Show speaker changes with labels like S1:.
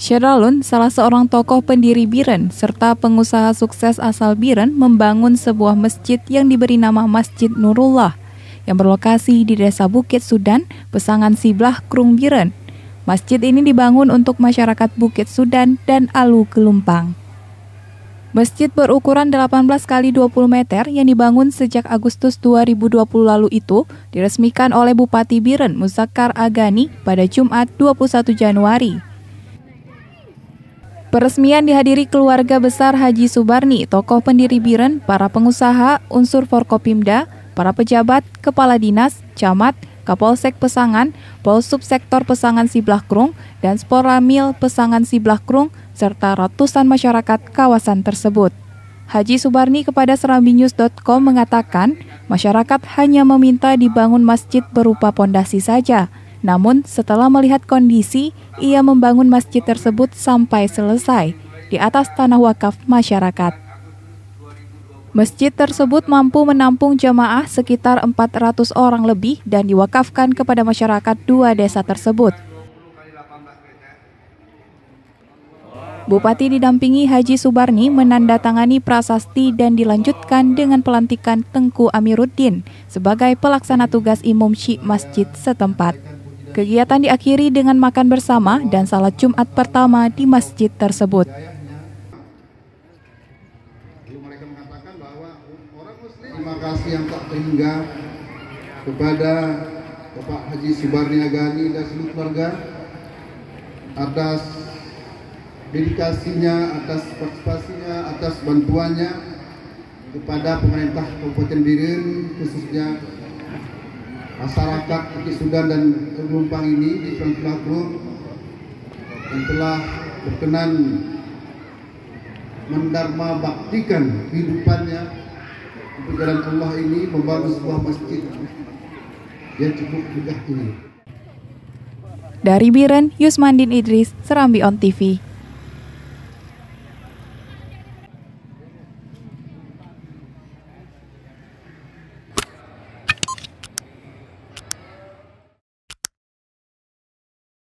S1: Syaralun, salah seorang tokoh pendiri Biren serta pengusaha sukses asal Biren, membangun sebuah masjid yang diberi nama Masjid Nurullah yang berlokasi di Desa Bukit Sudan, Pesangan Siblah, Krung Biren. Masjid ini dibangun untuk masyarakat Bukit Sudan dan Alu Gelumpang. Masjid berukuran 18 kali 20 meter yang dibangun sejak Agustus 2020 lalu itu diresmikan oleh Bupati Biren Muzakkar Agani pada Jumat 21 Januari. Peresmian dihadiri keluarga besar Haji Subarni, tokoh pendiri Biren, para pengusaha, unsur Forkopimda, para pejabat, kepala dinas, camat, Kapolsek Pesangan, Polsub Sektor Pesangan Siblah Krung, dan Sporamil Pesangan Siblah Krung, serta ratusan masyarakat kawasan tersebut. Haji Subarni kepada serambinews.com mengatakan, masyarakat hanya meminta dibangun masjid berupa pondasi saja. Namun, setelah melihat kondisi, ia membangun masjid tersebut sampai selesai di atas tanah wakaf masyarakat. Masjid tersebut mampu menampung jamaah sekitar 400 orang lebih dan diwakafkan kepada masyarakat dua desa tersebut. Bupati didampingi Haji Subarni menandatangani prasasti dan dilanjutkan dengan pelantikan Tengku Amiruddin sebagai pelaksana tugas Imam Syekh Masjid setempat. Kegiatan diakhiri dengan makan bersama dan salat Jumat pertama di masjid tersebut.
S2: Terima kasih yang tak terhingga kepada Bapak Haji Subarni Agani dan seluruh keluarga atas dedikasinya, atas partisipasinya, atas bantuannya kepada pemerintah Kabupaten Biren, khususnya masyarakat Bukit Sudan dan Gelumpang ini di Siblah Krung yang telah berkenan mendarma baktikan kehidupannya untuk jalan Allah ini, membangun sebuah masjid yang cukup megah ini.
S1: Dari Biren, Yusmandin Idris, Serambi On TV.